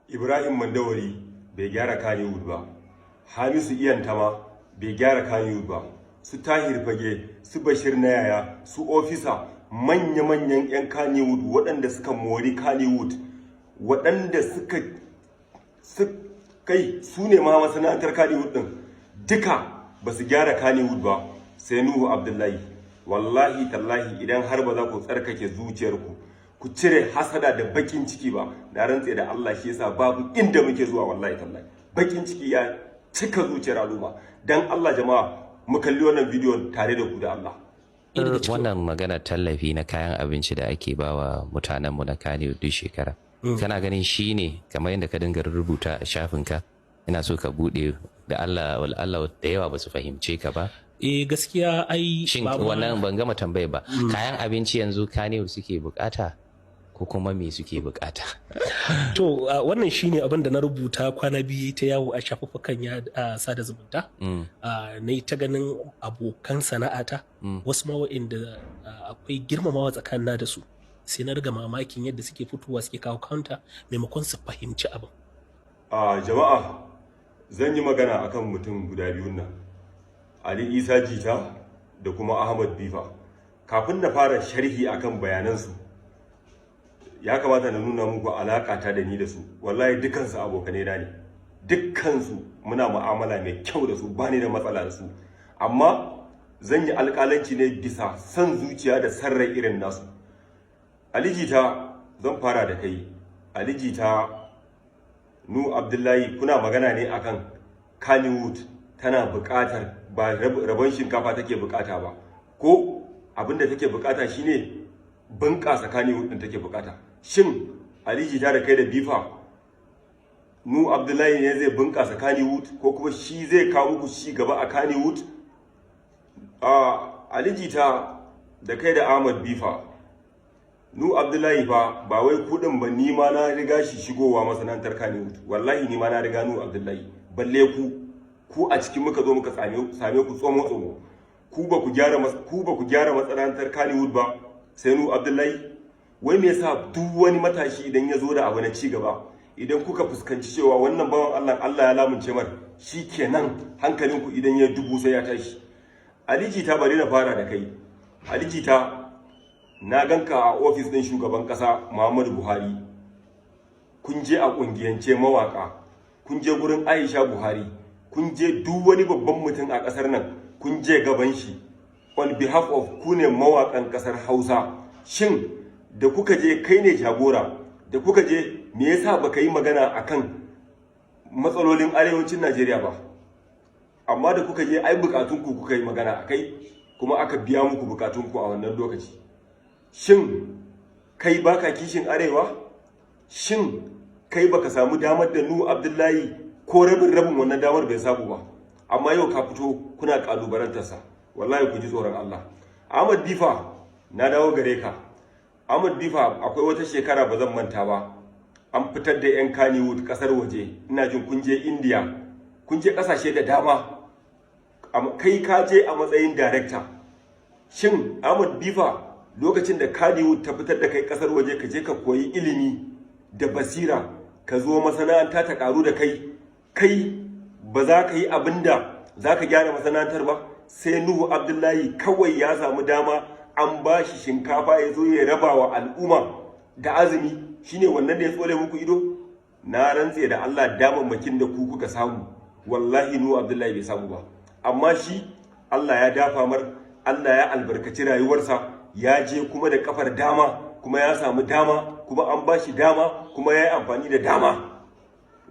Ibrahim Mandawari bai gyara Kannywood ba, Hamisu Iyantama bai gyara Kannywood ba, su Tahir Fage, su Bashir Nayaya, su Ofisa, manya-manyan 'yan Kannywood waɗanda suka mori Kannywood, waɗanda kai su ne ma masana'antar Kannywood ɗin, duka ba su gyara Kannywood ba, sai Nuhu Abdullahi. Wallahi tallahi idan har ba za ku tsarkake zuciyarku ku cire hasada da bakin ciki ba, na rantse da Allah shi yasa babu inda muke zuwa. Wallahi tallahi bakin ciki ya cika zuciyar al'umma. Dan Allah jama'a mu kalli wannan bidiyon tare da ku da Allah. Wannan magana tallafi na kayan abinci da ake bawa mutanenmu na Kannywood duk shekara, kana ganin shi ne kamar yadda ka dinga rubuta a shafinka, ina so ka bude da Allah da yawa ba su fahimce ka ba. Gaskiya ai shin wannan ban gama tambaye ba, kayan abinci yanzu Kannywood suke bukata ko kuma me suke bukata? To wannan shine abin da na rubuta kwana biyu ta yawo a shafuffukan sada zumunta. Na yi ta ganin abokan sana'ata, wasu ma wa'inda akwai girmamawa tsakanin da su, sai na riga mamakin yadda suke fitowa suke kawo counter maimakon su fahimci abin. Jama'a zan yi magana akan mutum guda biyun nan, Ali Isa Jita da kuma Ahmad Bifa. Kafin na fara sharhi akan bayanansu, ya kamata na nuna muku alaƙata da ni da su. Wallahi dukansu abokanai na ne, dukkansu muna mu'amala mai kyau da su, ba ni da matsala da su, amma zan yi alƙalanci ne bisa son zuciya da san rai irin nasu. Ali Jita, zan fara da kai. Ali Jita, Nu Abdullahi, kuna magana ne akan Kannywood tana buƙatar, ba rabon shinkafa take buƙata ba, ko abinda take buƙata shine bunƙasa Kannywood din take buƙata. Shin Ali Jita da kai da Bifa, Nu Abdullahi ne zai bunƙasa Kannywood ko kuma shi zai kawo muku ci gaba a Kannywood? Ali Jita da kai da Ahmad Bifa, Nu Abdullahi fa ba wai kudin ba, ni ma na riga shi shigowa masana'antar Kannywood. Wallahi ni ma na riga Nu Abdullahi, balle ku a cikin muka zo muka same ku tsomo ku ba ku gyara masana'antar Kannywood ba, sai Nu Abdullahi. Wai me yasa duk wani matashi idan ya zo da abu na ci gaba, idan kuka fuskanci cewa wannan bawan Allah ya lamunce mar, shikenan hankalinku idan ya dubu sai ya tashi. Ali Jita, bari na fara da kai. Ali Jita, na ganka a ofis ɗin shugaban ƙasa Muhammadu Buhari, kun je a ƙungiyance mawaƙa, kun je gurin Aisha Buhari, kun je duk wani babban mutum a ƙasar nan, kun je gaban shi on behalf of ku ne mawaƙan ƙasar Hausa. Shin da kuka je, kai ne jagora, da kuka je me yasa baka yi magana akan matsalolin arewacin Najeriya ba? Amma da kuka je ai bukatunku kuka yi magana akai, kuma aka biya muku bukatunku a wannan lokaci. Shin kai baka kishin arewa? Shin kai baka samu damar da Nu Abdullahi ko rabin wannan damar bai samu ba? Amma yau ka fito kuna kalubarantarsa. Wallahi ku ji tsoron Allah. Ahmad Bifa, na dawo gare ka. Ahmad Bifa, akwai wata shekara ba zan manta ba, an fitar da 'yan Kannywood kasar waje. Ina jin kun je India, kun je kasashe da dama, kai ka je a matsayin director. Shin Ahmad Bifa, lokacin da Kannywood ta fitar da kai kasar waje ka je ka koyi ilimi da basira, ka zo masana'anta ta karu da kai ba za ka yi abin da za ka gyara masana'antar ba? Sai Nuhu Abdullahi kawai ya samu dama, an ba shi shinkafa ya zo ya raba wa al'umma da azumi, shine wannan da ya tsole muku ido? Na rantse da Allah, damammakin da ku kuka samu, wallahi Nuhu Abdullahi bai samu ba. Amma shi Allah ya dafa mar, Allah ya albarkaci rayuwarsa, ya je kuma da kafar dama, kuma ya samu dama, kuma an ba shi dama, kuma ya yi amfani da dama.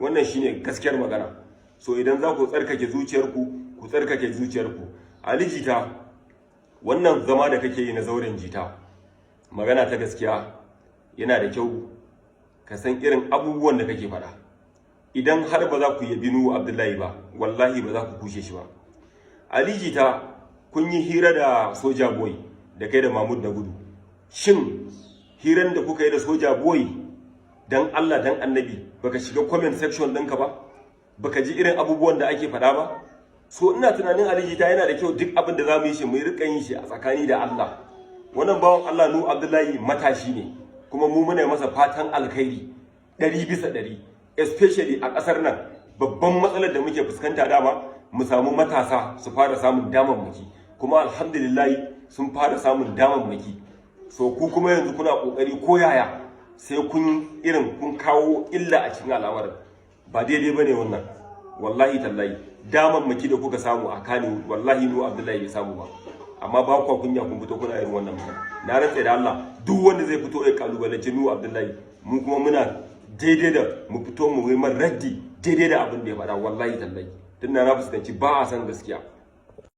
Wannan shine gaskiyar magana. So idan za ku tsarkake zuciyarku, ku tsarkake zuciyarku. Ali Jita, wannan zama da kake yi na zauren jita, magana ta gaskiya, yana da kyau ka san irin abubuwan da kake faɗa. Idan har ba za ku yabi Nuhu Abdullahi ba, wallahi ba za ku kushe shi ba. Ali Jita, kun yi hira da Soja Boy da kai da Mahmud na Gudu. Shin hiran da kuka yi da Soja Boy, dan Allah dan Annabi, baka shiga comment section ɗinka ba? Baka ji irin abubuwan da ake faɗa ba? So ina tunanin Ali Jita, yana da kyau duk abin da za mu yi shi mu rika yin shi a tsakani da Allah. Wannan bawan Allah Nuhu Abdullahi matashi ne, kuma mu muna masa fatan alkhairi 100 bisa 100. especially a ƙasar nan babban matsalar da muke fuskanta dama mu samu matasa su fara samun damammaki, kuma alhamdulillah sun fara samun damammaki. So ku kuma yanzu kuna kokari ko yaya sai kun kawo illa a cikin al'amarin, ba daidai bane wannan. Wallahi tallahi damammaki da kuka samu a Kano wallahi Nuhu Abdullahi bai samu ba, amma ba ku kunya kun fito kuna irin wannan magana. Na rantsa da Allah duk wanda zai fito ya kalubalanci Nuhu Abdullahi, mu kuma muna daidai da mu fito mu yi raddi daidai da abin da ya faɗa. Wallahi tallahi tunda na fuskanci ba a san gaskiya.